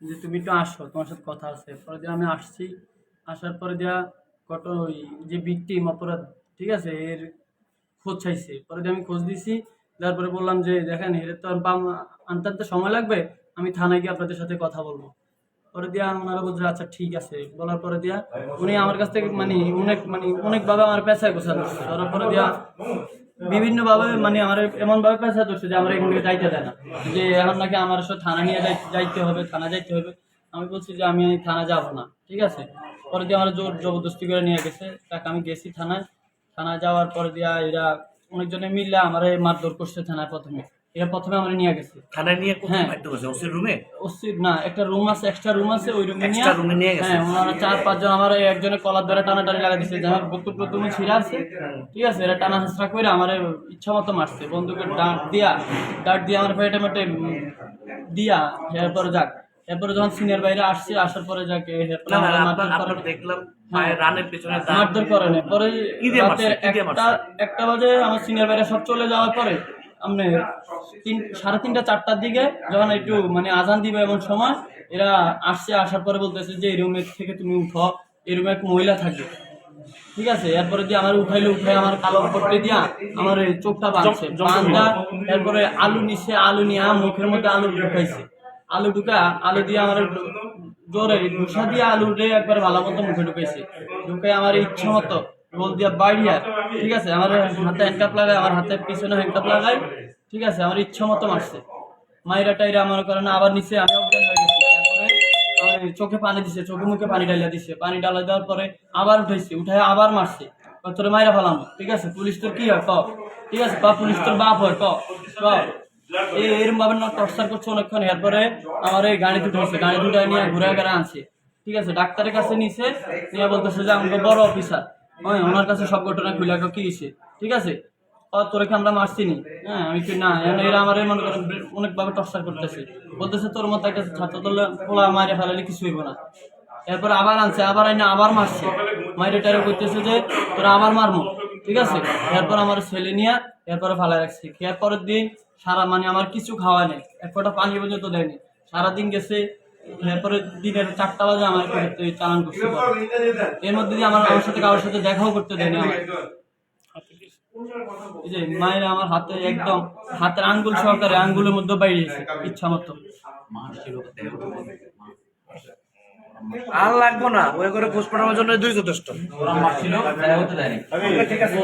যে তুমি একটু আসো, তোমার সাথে কথা আছে। পরে দিয়ে আমি আসছি, আসার পরে দিয়া ওই যে ভিকটিম অপরাধ, ঠিক আছে, এর খোঁজ চাইছে। পরে দিয়ে আমি খোঁজ দিছি, তারপরে বললাম যে দেখেন এর তো পাম আনতে আনতে সময় লাগবে, আমি থানায় গিয়ে আপনাদের সাথে কথা বলবো। পরে দিয়া ওনারা বলছে আচ্ছা ঠিক আছে। বলার পরে দিয়া উনি আমার কাছ থেকে অনেকভাবে আমার পেঁচায় গোছা ধরছে। ধরার পরে দিয়া বিভিন্নভাবে আমার এমনভাবে পেঁচা ধরছে যে আমার এখান থেকে যাইতে দেয় না, যে এখন নাকি আমার সাথে থানা নিয়ে যাইতে হবে, থানা যাইতে হবে। আমি বলছি যে আমি থানা যাব না, ঠিক আছে। পরে দিয়ে আমার জোর জবরদস্তি করে নিয়ে গেছে, তাকে আমি গেছি থানায়। থানায় যাওয়ার পরে দিয়া এরা অনেকজনে মিললে আমার মারধর করছে থানায়। প্রথমে আমার নিয়ে গেছে থানায় নিয়ে কোথায় হ্যাঁ মারতে বসে? ওসির রুমে? অস্থির না, একটা রুম আছে, এক্সট্রা রুম আছে, ওই রুমে এক্সট্রা রুমে নিয়ে গেছে? হ্যাঁ ওনারা 4-5 জন আমার একজনের কলার ধরে টানাটানি লাগা দিচ্ছে, যে আমার বুকুর প্রথমে ছিঁড়া আছে, ঠিক আছে। এরা টানা হাসরা করে আমার ইচ্ছা মতো মারছে, বন্দুকের ডাঁট দিয়া আমার পেটে মেটে দিয়া। এরপরে যাক, এরপরে যখন সিনিয়র বাইরে আসছে, আসার পরে যাকে দেখলাম রানের পেছনে মারধর করে না। পরে রাতের 1টা বাজে আমার সিনিয়র বাইরে সব চলে যাওয়ার পরে সাড়ে 3টা-4টার দিকে যখন একটু আজান দিবে এমন সময় এরা আসছে। আসার পরে বলতেছে যে এই রুমের থেকে তুমি উঠো, এই রুমে এক মহিলা থাকবে, ঠিক আছে। এরপরে দিয়ে আমার উঠে আমার কালো পট্টি দিয়া আমার চোখটা বাঁধছে, বাঁধা। এরপরে আলু নিছে, আলু নিয়ে মুখের মধ্যে আলু ঢুকাইছে, আলু দিয়ে আমার জোরে ঘুষা দিয়ে আলু একবার ভালো মতো মুখে ঢুকাইছে। ঢুকে আমার ইচ্ছা মতো বল দিয়া বাড়িয়া, ঠিক আছে, আমার হাতে হ্যান্ডকাপ লাগায়, আমার হাতের পিছনে হ্যান্ডকাপ লাগায়, ঠিক আছে। আমার ইচ্ছা মতো মারছে, মাইরা টাইরা আমার কারণে আবার নিচে আমি অজ্ঞান হয়ে গেছি। তারপরে চোখে পানি দিছে, চোখে মুখে পানি ডালিয়া দিছে। পানি ডালা দেওয়ার পরে আবার উঠাইছে, উঠাই আবার মারছে, তোরে মাইরা ফেলাম, ঠিক আছে। পুলিশ তোর কি হয় ক, ঠিক আছে, পুলিশ তোর বাপ হয় ক। এরকম ভাবে টর্চার করছে অনেকক্ষণ। এরপরে আমার এই গাড়ি দুটো হয়েছে, গাড়ি দুটো নিয়ে ঘুরে ঘুরে আনছে, ঠিক আছে। ডাক্তারের কাছে নিছে, নিয়ে বলতেছে যে আমাকে বড় অফিসার, ওনার কাছে সব ঘটনা খুলে কি হয়েছে, ঠিক আছে। তোরে আমরা মারছি নি, হ্যাঁ। আমি কি না, এরা আমার মনে করেন অনেকভাবে টর্চার করতেছে, বলতেছে তোর মতো একটা ছাত্র দলে পোলা মারে ফেলালে কিছু হইব না। এরপরে আবার আনছে, আবার আইনা আবার মারছে, মাইরে টাইরে করতেছে যে তোরা আবার মারমো, ঠিক আছে। এরপর আমার ছেলে নিয়ে এরপরে ফালাই রাখছি। খেয়ার পরের দিন সারা আমার কিছু খাওয়া নেই, এক ফোঁটা পানি পর্যন্ত দেয়নি, সারাদিন গেছে। এরপরে দিনের 4টা বাজে আমার চালান করছে। এর মধ্যে দিয়ে আমার সাথে কারোর সাথে দেখাও করতে দেয়নি আমার। এই যে মায়ের আমার হাতে একদম হাতের আঙ্গুল সহকারে আঙ্গুলের মধ্যে বাইরেছে ইচ্ছা মতো। আর লাগবো না, ওই করে খোঁজ পাঠানোর জন্য 2 যথেষ্ট। ঠিক আছে।